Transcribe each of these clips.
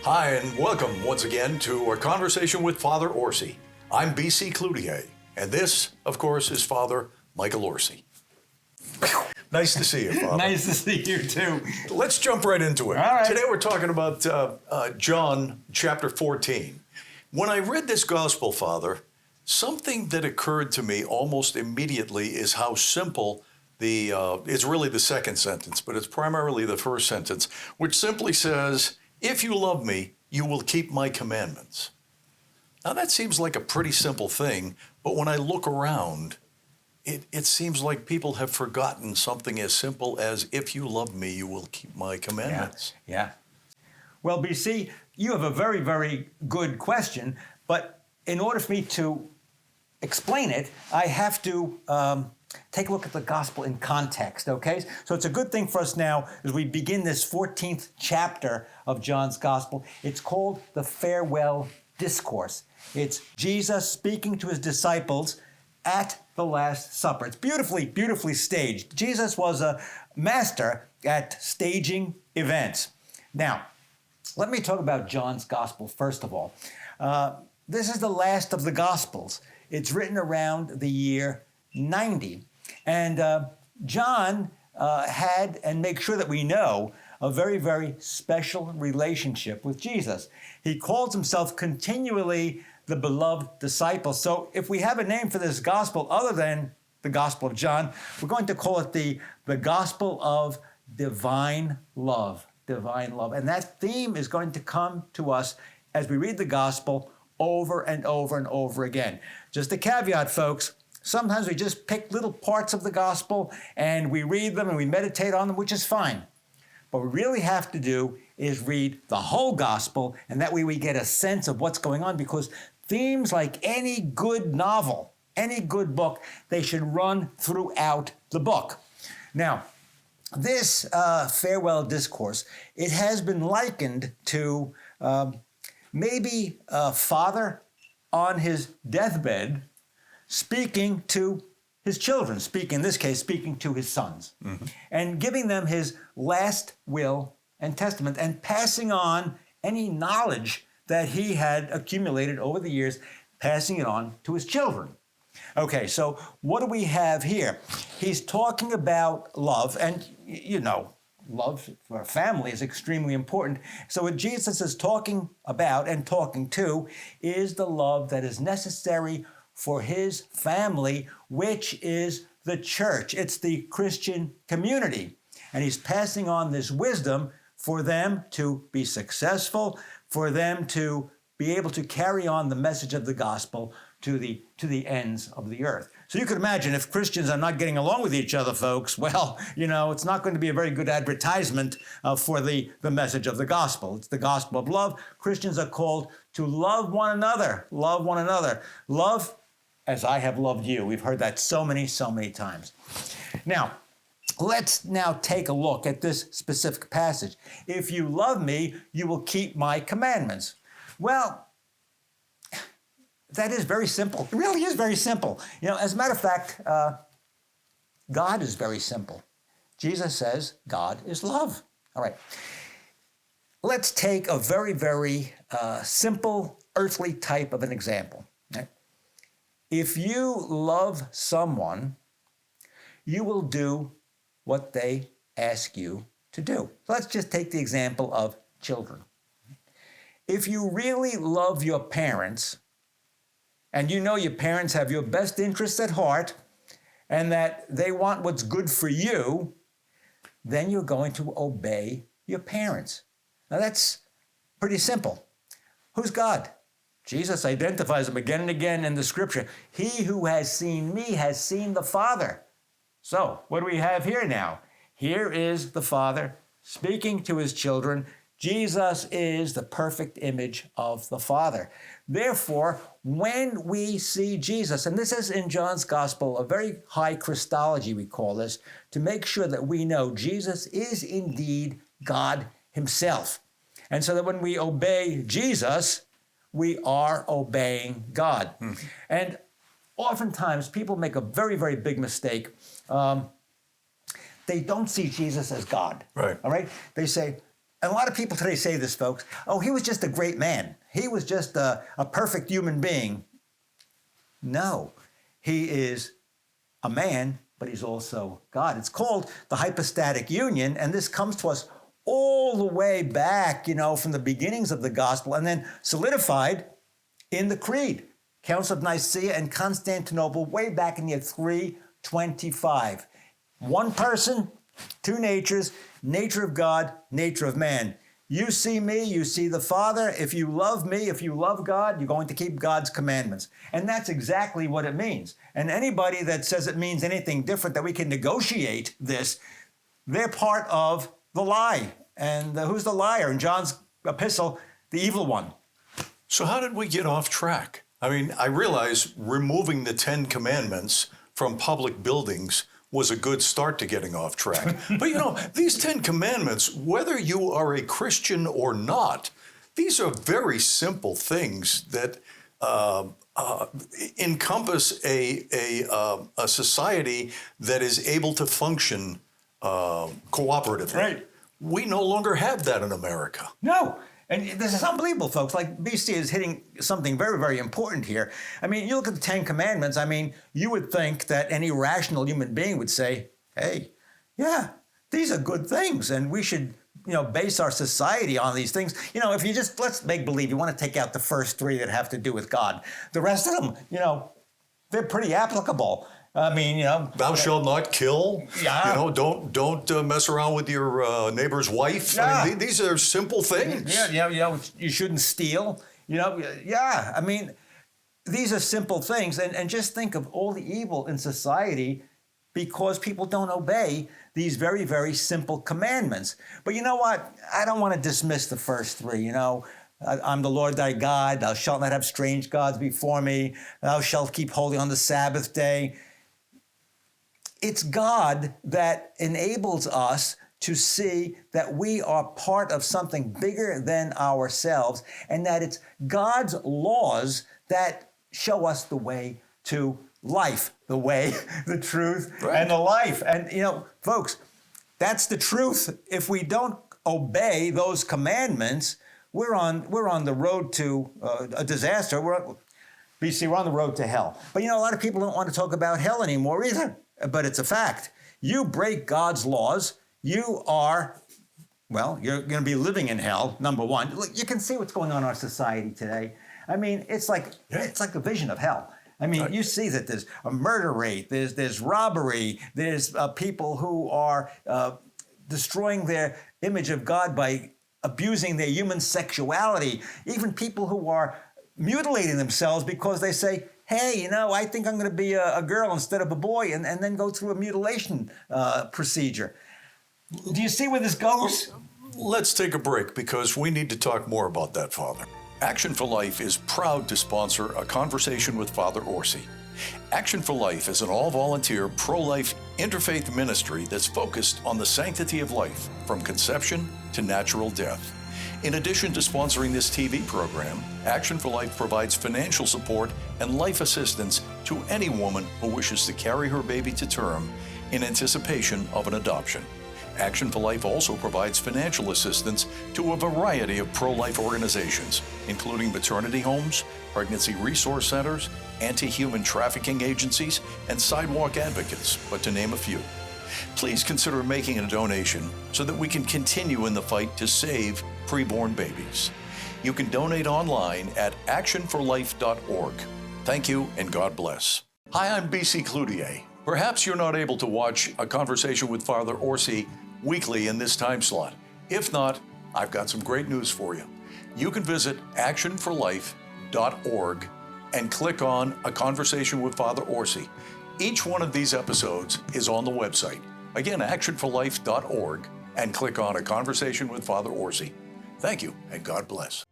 Hi, and welcome once again to our conversation with Father Orsi. I'm B.C. Cloutier, and this, of course, is Father Michael Orsi. Nice to see you, Father. Nice to see you, too. Let's jump right into it. All right. Today we're talking about John chapter 14. When I read this gospel, Father, something that occurred to me almost immediately is how simple it's really the second sentence, but it's primarily the first sentence, which simply says, "If you love me, you will keep my commandments." Now that seems like a pretty simple thing, but when I look around, it seems like people have forgotten something as simple as, "If you love me, you will keep my commandments." Yeah. Well, BC, you have a very, very good question, but in order for me to explain it, I have to take a look at the gospel in context, okay? So it's a good thing for us now as we begin this 14th chapter of John's gospel. It's called the Farewell Discourse. It's Jesus speaking to his disciples at the Last Supper. It's beautifully, beautifully staged. Jesus was a master at staging events. Now, let me talk about John's gospel first of all. This is the last of the gospels. It's written around the year 90. And John had, and make sure that we know, a very, very special relationship with Jesus. He calls himself continually the beloved disciple. So if we have a name for this gospel other than the Gospel of John, we're going to call it the Gospel of Divine Love. Divine love. And that theme is going to come to us as we read the gospel over and over and over again. Just a caveat, folks. Sometimes we just pick little parts of the gospel and we read them and we meditate on them, which is fine. What we really have to do is read the whole gospel, and that way we get a sense of what's going on, because themes, like any good novel, any good book, they should run throughout the book. Now, this Farewell Discourse, it has been likened to maybe a father on his deathbed speaking to his children, in this case, speaking to his sons, and giving them his last will and testament, and passing on any knowledge that he had accumulated over the years, passing it on to his children. Okay, so what do we have here? He's talking about love, and you know, love for a family is extremely important. So what Jesus is talking about and talking to is the love that is necessary for his family, which is the church. It's the Christian community. And he's passing on this wisdom for them to be successful, for them to be able to carry on the message of the gospel to the ends of the earth. So you could imagine if Christians are not getting along with each other, folks, well, you know, it's not going to be a very good advertisement for the message of the gospel. It's the gospel of love. Christians are called to love one another. Love one another. Love as I have loved you. We've heard that so many times. Now, let's now take a look at this specific passage. If you love me, you will keep my commandments. Well, that is very simple. It really is very simple. You know, as a matter of fact, God is very simple. Jesus says God is love. All right. Let's take a very, very simple earthly type of an example. Right? If you love someone, you will do what they ask you to do. So let's just take the example of children. If you really love your parents, and you know your parents have your best interests at heart, and that they want what's good for you, then you're going to obey your parents. Now that's pretty simple. Who's God? Jesus identifies him again and again in the scripture. He who has seen me has seen the Father. So what do we have here now? Here is the Father speaking to his children. Jesus is the perfect image of the Father. Therefore, when we see Jesus, and this is in John's Gospel, a very high Christology, we call this, to make sure that we know Jesus is indeed God himself. And so that when we obey Jesus, we are obeying God. And oftentimes people make a very, very big mistake. They don't see Jesus as God. Right. All right? They say, And a lot of people today say this, folks, oh, he was just a great man. He was just a perfect human being. No, he is a man, but he's also God. It's called the hypostatic union, and this comes to us all the way back, from the beginnings of the gospel, and then solidified in the Creed. Council of Nicaea and Constantinople, way back in the year 325. One person, two natures, nature of God, nature of man. You see me, you see the Father. If you love me, if you love God, you're going to keep God's commandments. And that's exactly what it means. And anybody that says it means anything different, that we can negotiate this, they're part of the lie. And who's the liar? In John's epistle, the evil one. So how did we get off track? I mean, I realize removing the 10 commandments from public buildings was a good start to getting off track. But these 10 commandments, whether you are a Christian or not, these are very simple things that encompass a society that is able to function cooperatively. Right. We no longer have that in America. No. And this is unbelievable, folks. Like, BC is hitting something very, very important here. I mean, you look at the 10 Commandments, you would think that any rational human being would say, hey, yeah, these are good things, and we should, base our society on these things. If you just, let's make believe, you want to take out the first three that have to do with God. The rest of them, they're pretty applicable. Thou shalt not kill. Yeah. Don't mess around with your neighbor's wife. Yeah. These are simple things. Yeah. You shouldn't steal. Yeah. These are simple things, and just think of all the evil in society because people don't obey these very, very simple commandments. But you know what? I don't want to dismiss the first three. I'm the Lord thy God. Thou shalt not have strange gods before me. Thou shalt keep holy on the Sabbath day. It's God that enables us to see that we are part of something bigger than ourselves, and that it's God's laws that show us the way to life, the way, the truth, right, and the life. And, folks, that's the truth. If we don't obey those commandments, we're on the road to a disaster. We're on the road to hell. But, a lot of people don't want to talk about hell anymore either. But it's a fact. You break God's laws, you're going to be living in hell, number one. Look, you can see what's going on in our society today. It's like a vision of hell. You see that there's a murder rate, there's robbery, there's people who are destroying their image of God by abusing their human sexuality, even people who are mutilating themselves because they say, hey, I think I'm going to be a girl instead of a boy, and then go through a mutilation procedure. Do you see where this goes? Let's take a break because we need to talk more about that, Father. Action for Life is proud to sponsor a conversation with Father Orsi. Action for Life is an all-volunteer, pro-life, interfaith ministry that's focused on the sanctity of life from conception to natural death. In addition to sponsoring this TV program, Action for Life provides financial support and life assistance to any woman who wishes to carry her baby to term in anticipation of an adoption. Action for Life also provides financial assistance to a variety of pro-life organizations, including maternity homes, pregnancy resource centers, anti-human trafficking agencies, and sidewalk advocates, but to name a few. Please consider making a donation so that we can continue in the fight to save preborn babies. You can donate online at actionforlife.org. Thank you and God bless. Hi, I'm BC Cloutier. Perhaps you're not able to watch a conversation with Father Orsi weekly in this time slot. If not, I've got some great news for you. You can visit actionforlife.org and click on A Conversation with Father Orsi. Each one of these episodes is on the website. Again, actionforlife.org, and click on A Conversation with Father Orsi. Thank you, and God bless.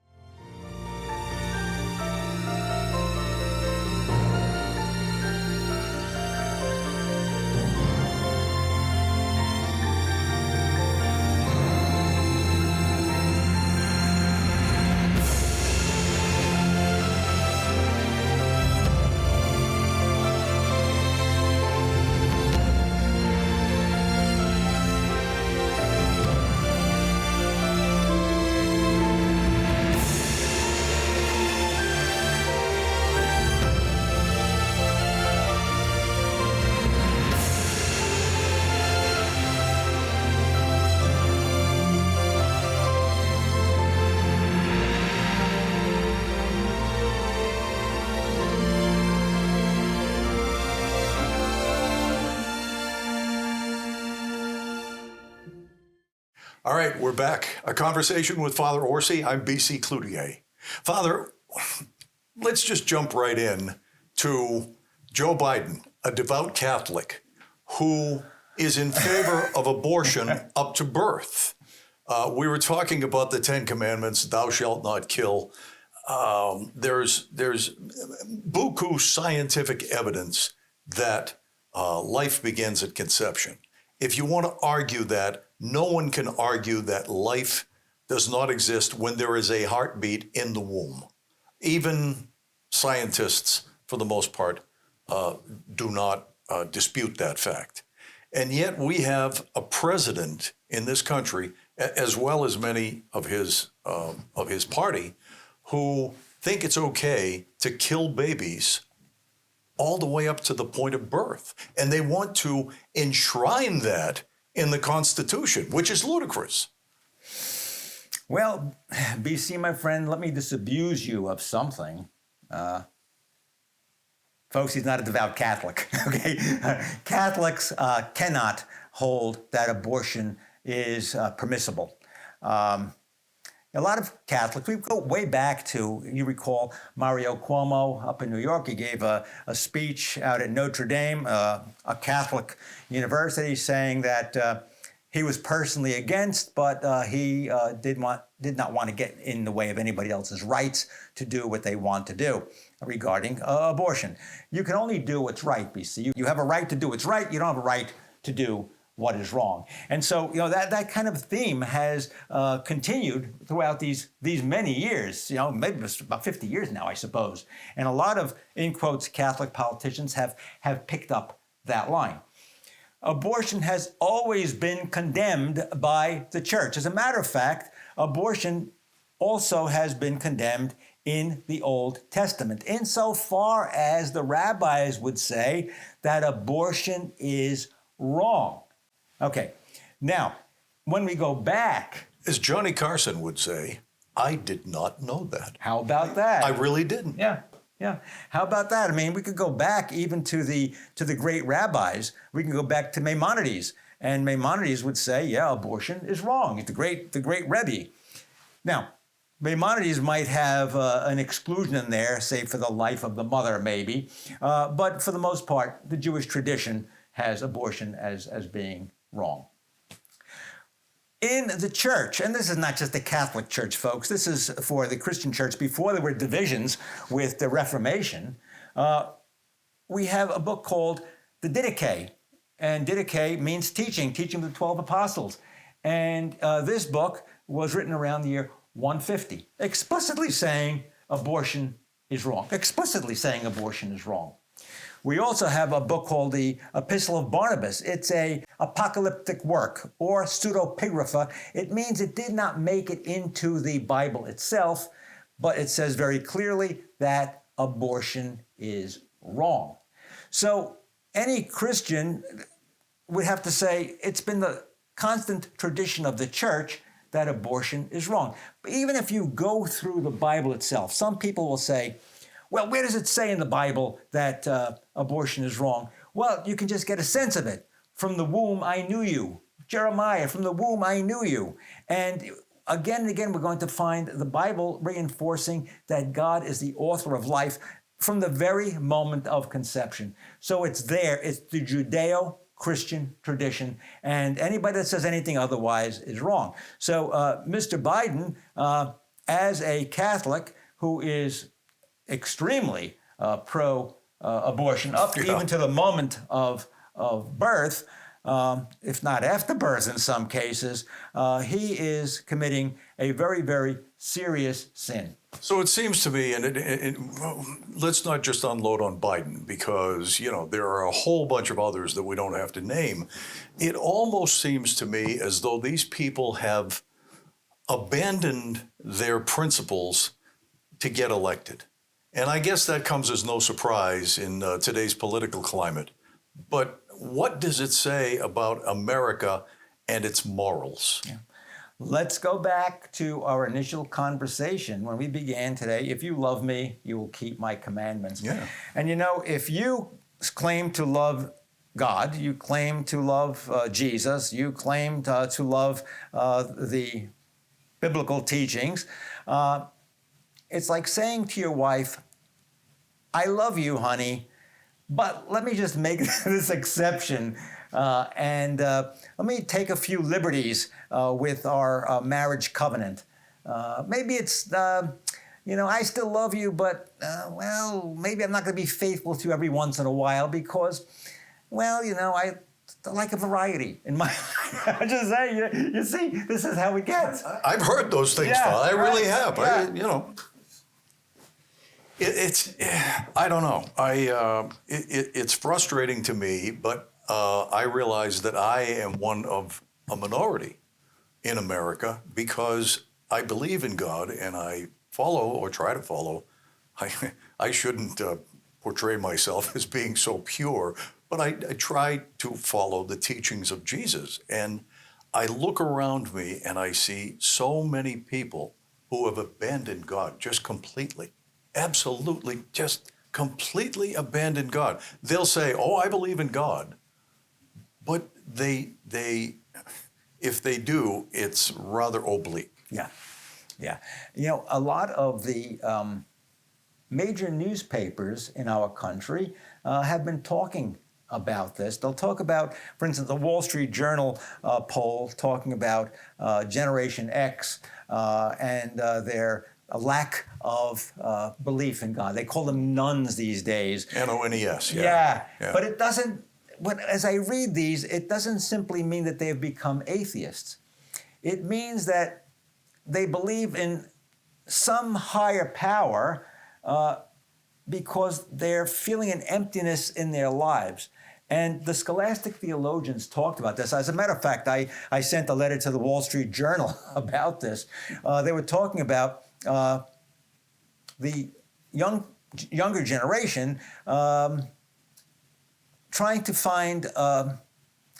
All right, we're back. A conversation with Father Orsi. I'm B.C. Cloutier. Father, let's just jump right in to Joe Biden, a devout Catholic who is in favor of abortion up to birth. We were talking about the Ten Commandments, thou shalt not kill. There's buku scientific evidence that life begins at conception. If you want to argue that, no one can argue that life does not exist when there is a heartbeat in the womb. Even scientists, for the most part, do not dispute that fact. And yet we have a president in this country, as well as many of his party, who think it's okay to kill babies all the way up to the point of birth. And they want to enshrine that in the Constitution, which is ludicrous. Well, BC, my friend, let me disabuse you of something. Folks, he's not a devout Catholic, okay? Catholics cannot hold that abortion is permissible. A lot of Catholics, we go way back to, you recall, Mario Cuomo up in New York. He gave a speech out at Notre Dame, a Catholic university, saying that he was personally against, but he did not want to get in the way of anybody else's rights to do what they want to do regarding abortion. You can only do what's right, BC. You have a right to do what's right. You don't have a right to do what is wrong. And so, that kind of theme has continued throughout these many years, maybe it's about 50 years now, I suppose. And a lot of, in quotes, Catholic politicians have picked up that line. Abortion has always been condemned by the church. As a matter of fact, abortion also has been condemned in the Old Testament, insofar as the rabbis would say that abortion is wrong. Okay, now, when we go back... As Johnny Carson would say, I did not know that. How about that? I really didn't. Yeah. How about that? I mean, we could go back even to the great rabbis. We can go back to Maimonides, and Maimonides would say, yeah, abortion is wrong. It's the great Rebbe. Now, Maimonides might have an exclusion in there, say for the life of the mother, maybe, but for the most part, the Jewish tradition has abortion as being wrong. In the church, and this is not just the Catholic Church, folks, this is for the Christian church before there were divisions with the Reformation, we have a book called the Didache, and Didache means teaching of the 12 apostles. And this book was written around the year 150, explicitly saying abortion is wrong, We also have a book called the Epistle of Barnabas. It's a apocalyptic work, or pseudepigrapha. It means it did not make it into the Bible itself, but it says very clearly that abortion is wrong. So any Christian would have to say it's been the constant tradition of the church that abortion is wrong. But even if you go through the Bible itself, some people will say, well, where does it say in the Bible that abortion is wrong? Well, you can just get a sense of it. From the womb, I knew you. Jeremiah, from the womb, I knew you. And again, we're going to find the Bible reinforcing that God is the author of life from the very moment of conception. So it's there. It's the Judeo-Christian tradition. And anybody that says anything otherwise is wrong. So Mr. Biden, as a Catholic who is extremely pro-abortion, even to the moment of birth, if not after birth in some cases, he is committing a very, very serious sin. So it seems to me, and let's not just unload on Biden, because, there are a whole bunch of others that we don't have to name. It almost seems to me as though these people have abandoned their principles to get elected. And I guess that comes as no surprise in today's political climate. But what does it say about America and its morals? Yeah. Let's go back to our initial conversation when we began today. If you love me, you will keep my commandments. Yeah. And if you claim to love God, you claim to love Jesus, you claim to love the biblical teachings. It's like saying to your wife, I love you, honey, but let me just make this exception and let me take a few liberties with our marriage covenant. Maybe it's, I still love you, but, maybe I'm not going to be faithful to you every once in a while because, I like a variety in my. I just say, you see, this is how it gets. I've heard those things, Father. I really have. Yeah. I don't know. It's frustrating to me, but I realize that I am one of a minority in America because I believe in God and I follow or try to follow. I shouldn't portray myself as being so pure, but I try to follow the teachings of Jesus. And I look around me and I see so many people who have abandoned God just completely. Absolutely, just completely abandoned God. They'll say, "Oh, I believe in God," but if they do, it's rather oblique. Yeah. A lot of the major newspapers in our country have been talking about this. They'll talk about, for instance, the Wall Street Journal poll talking about Generation X and their a lack of belief in God. They call them nuns these days. NONES, yeah. But it doesn't, as I read these, it doesn't simply mean that they have become atheists. It means that they believe in some higher power because they're feeling an emptiness in their lives. And the scholastic theologians talked about this. As a matter of fact, I sent a letter to the Wall Street Journal about this. They were talking about the younger generation trying to find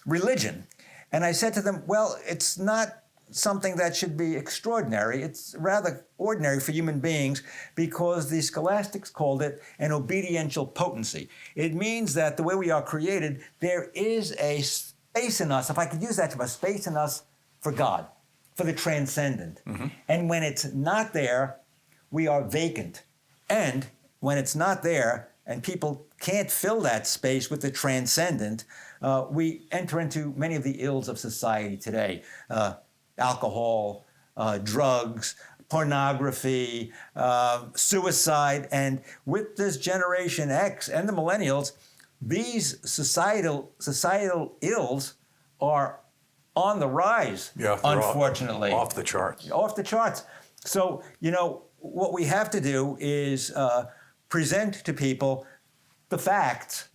religion. And I said to them, well, it's not something that should be extraordinary. It's rather ordinary for human beings because the scholastics called it an obediential potency. It means that the way we are created, there is a space in us, if I could use that term, a space in us for God, for the transcendent. Mm-hmm. And when it's not there, we are vacant. And when it's not there and people can't fill that space with the transcendent, we enter into many of the ills of society today. Alcohol, drugs, pornography, suicide. And with this Generation X and the millennials, these societal ills are on the rise, unfortunately. Off the charts. Off the charts. So, what we have to do is present to people the facts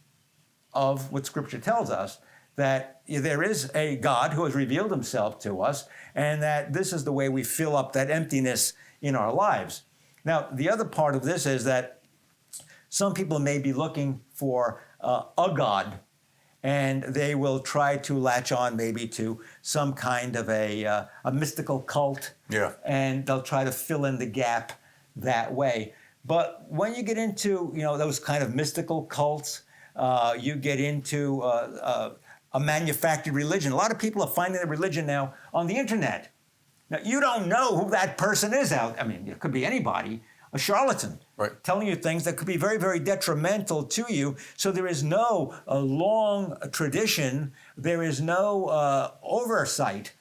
of what Scripture tells us, that there is a God who has revealed himself to us, and that this is the way we fill up that emptiness in our lives. Now, the other part of this is that some people may be looking for a God, and they will try to latch on maybe to some kind of a mystical cult, and they'll try to fill in the gap that way. But when you get into those kind of mystical cults, you get into a manufactured religion. A lot of people are finding their religion now on the internet. Now, you don't know who that person is out. I mean, it could be anybody, a charlatan, telling you things that could be very, very detrimental to you. So there is no long tradition. There is no oversight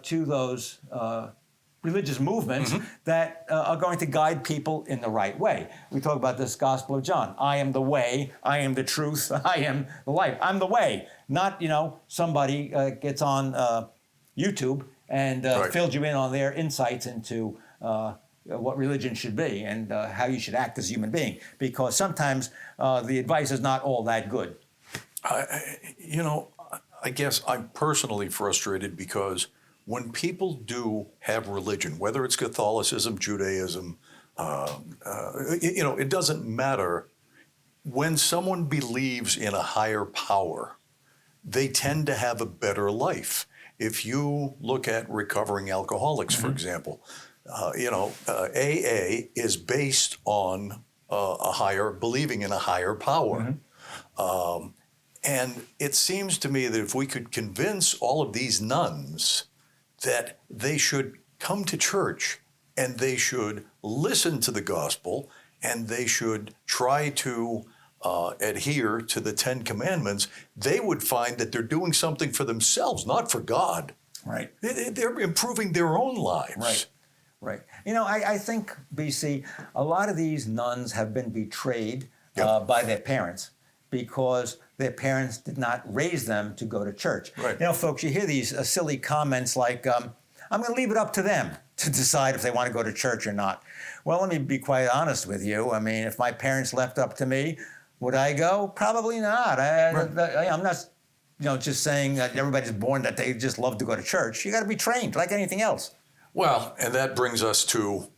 to those religious movements that are going to guide people in the right way. We talk about this Gospel of John. I am the way, I am the truth, I am the life. I'm the way. Not, somebody gets on YouTube and fills you in on their insights into what religion should be and how you should act as a human being. Because sometimes the advice is not all that good. I guess I'm personally frustrated because when people do have religion, whether it's Catholicism, Judaism, it doesn't matter. When someone believes in a higher power, they tend to have a better life. If you look at recovering alcoholics, for example, AA is based on believing in a higher power. And it seems to me that if we could convince all of these nuns that they should come to church and they should listen to the gospel and they should try to adhere to the Ten Commandments, they would find that they're doing something for themselves, not for God. Right. They're improving their own lives. Right. Right. You know, I think, BC, a lot of these nuns have been betrayed by their parents because their parents did not raise them to go to church. Right. You know, folks, you hear these silly comments like, I'm going to leave it up to them to decide if they want to go to church or not. Well, let me be quite honest with you. I mean, if my parents left up to me, would I go? Probably not. I'm not, just saying that everybody's born that they just love to go to church. You got to be trained like anything else. Well, and that brings us to,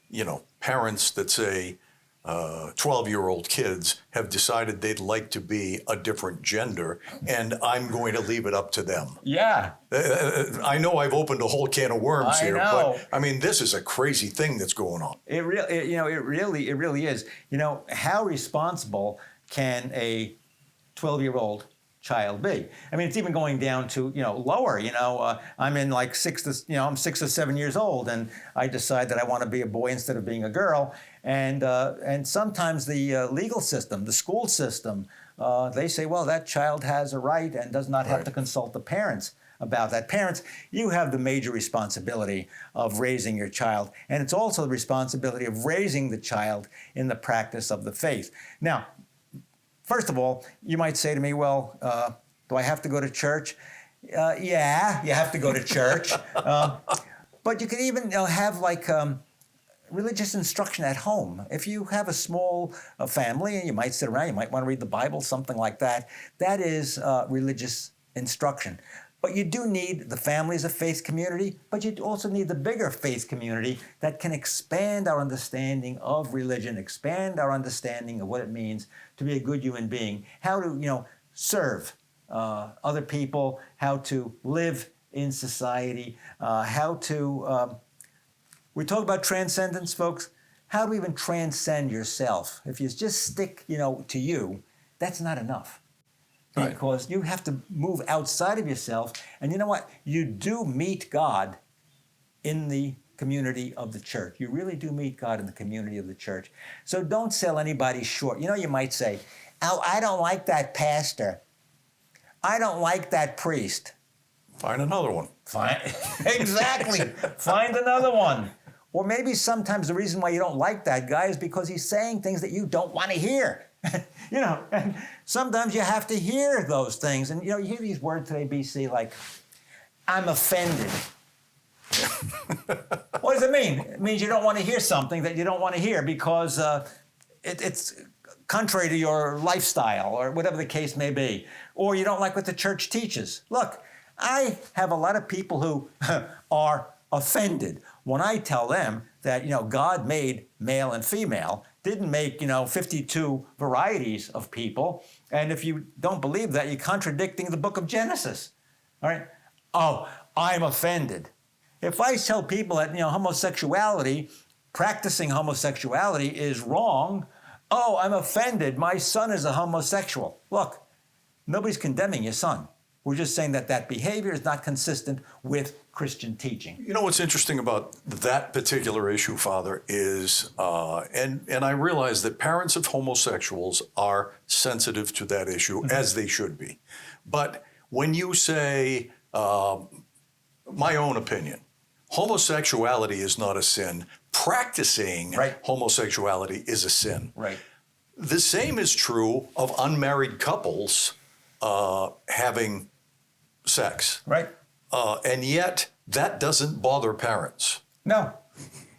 parents that say 12-year-old kids have decided they'd like to be a different gender, and I'm going to leave it up to them. Yeah. I know I've opened a whole can of worms here, know. but I mean, this is a crazy thing that's going on. It really is. How responsible can a 12-year-old child be? I mean, it's even going down to lower. I'm in like I'm 6 or 7 years old, and I decide that I want to be a boy instead of being a girl. And sometimes the legal system, the school system, they say, well, that child has a right and does not have to consult the parents about that. Parents, you have the major responsibility of raising your child, and it's also the responsibility of raising the child in the practice of the faith. Now, first of all, you might say to me, well, do I have to go to church? Yeah, you have to go to church. But you can even have religious instruction at home. If you have a small family and you might sit around, you might want to read the Bible, something like that. That is religious instruction. But you do need the family as a faith community, but you also need the bigger faith community that can expand our understanding of religion, expand our understanding of what it means to be a good human being, how to, serve other people, how to live in society, how to, we talk about transcendence, folks. How to even transcend yourself. If you just stick, to you, that's not enough. Because you have to move outside of yourself. And you know what? You do meet God in the community of the church. You really do meet God in the community of the church. So don't sell anybody short. You might say, oh, I don't like that pastor. I don't like that priest. Find another one. Exactly. Find another one. Or maybe sometimes the reason why you don't like that guy is because he's saying things that you don't want to hear. And sometimes you have to hear those things. And, you hear these words today, BC, like, I'm offended. What does it mean? It means you don't want to hear something that you don't want to hear because it's contrary to your lifestyle or whatever the case may be. Or you don't like what the church teaches. Look, I have a lot of people who are offended when I tell them that, God made male and female, didn't make, 52 varieties of people. And if you don't believe that, you're contradicting the book of Genesis. All right? Oh, I'm offended. If I tell people that, practicing homosexuality is wrong, oh, I'm offended. My son is a homosexual. Look, nobody's condemning your son. We're just saying that behavior is not consistent with Christian teaching. What's interesting about that particular issue, Father, is, and I realize that parents of homosexuals are sensitive to that issue, as they should be. But when you say, my own opinion, homosexuality is not a sin, practicing homosexuality is a sin. Right. The same is true of unmarried couples having sex. Right. And yet, that doesn't bother parents. No.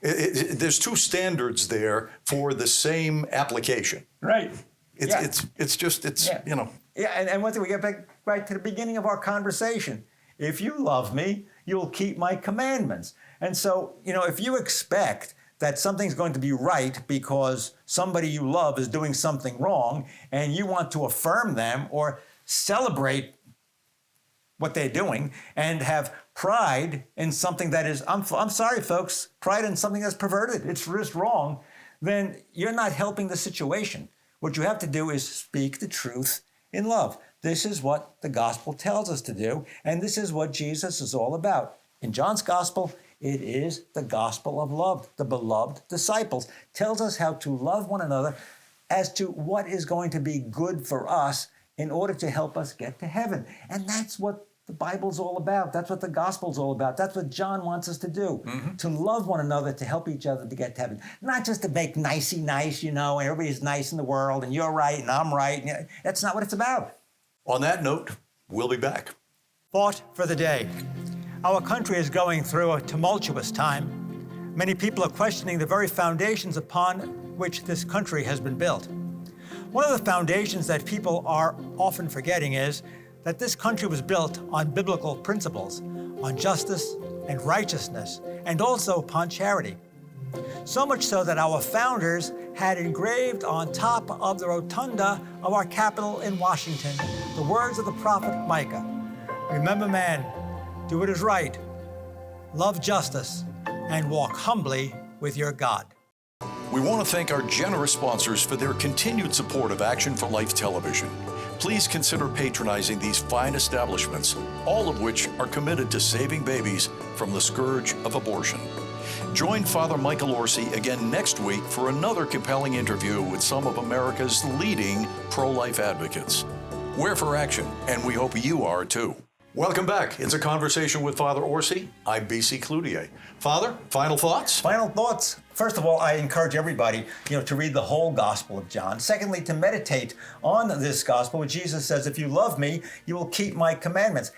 There's two standards there for the same application. Right. It's just. Yeah, and one thing, we get back right to the beginning of our conversation. If you love me, you'll keep my commandments. And so, if you expect that something's going to be right because somebody you love is doing something wrong, and you want to affirm them or celebrate what they're doing and have pride in something that is, I'm sorry, folks, pride in something that's perverted, it's just wrong, then you're not helping the situation. What you have to do is speak the truth in love. This is what the gospel tells us to do, and this is what Jesus is all about. In John's gospel, it is the gospel of love. The beloved disciples tells us how to love one another as to what is going to be good for us in order to help us get to heaven. And that's what the Bible's all about. That's what the gospel's all about. That's what John wants us to do, to love one another, to help each other to get to heaven. Not just to make nicey nice, and everybody's nice in the world, and you're right, and I'm right. That's not what it's about. On that note, we'll be back. Thought for the day. Our country is going through a tumultuous time. Many people are questioning the very foundations upon which this country has been built. One of the foundations that people are often forgetting is that this country was built on biblical principles, on justice and righteousness, and also upon charity. So much so that our founders had engraved on top of the rotunda of our Capitol in Washington the words of the prophet Micah. Remember, man, do what is right, love justice, and walk humbly with your God. We want to thank our generous sponsors for their continued support of Action for Life Television. Please consider patronizing these fine establishments, all of which are committed to saving babies from the scourge of abortion. Join Father Michael Orsi again next week for another compelling interview with some of America's leading pro-life advocates. We're for action, and we hope you are too. Welcome back. It's a conversation with Father Orsi. I'm B.C. Cloutier. Father, final thoughts? Final thoughts. First of all, I encourage everybody, to read the whole Gospel of John. Secondly, to meditate on this Gospel, where Jesus says, if you love me, you will keep my commandments.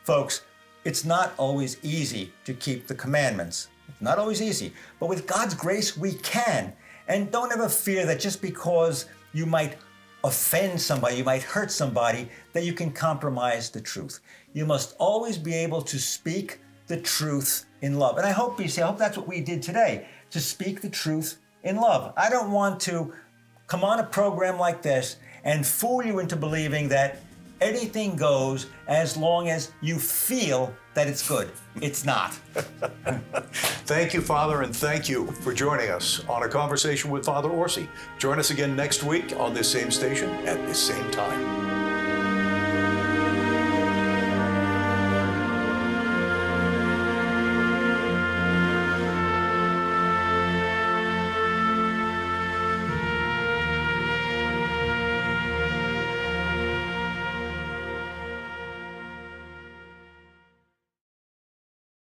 Folks, it's not always easy to keep the commandments. It's not always easy. But with God's grace, we can. And don't ever fear that just because you might offend somebody, you might hurt somebody, that you can compromise the truth. You must always be able to speak the truth in love. And I hope that's what we did today, to speak the truth in love. I don't want to come on a program like this and fool you into believing that anything goes as long as you feel that it's good. It's not. Thank you, Father, and thank you for joining us on A Conversation with Father Orsi. Join us again next week on this same station at this same time.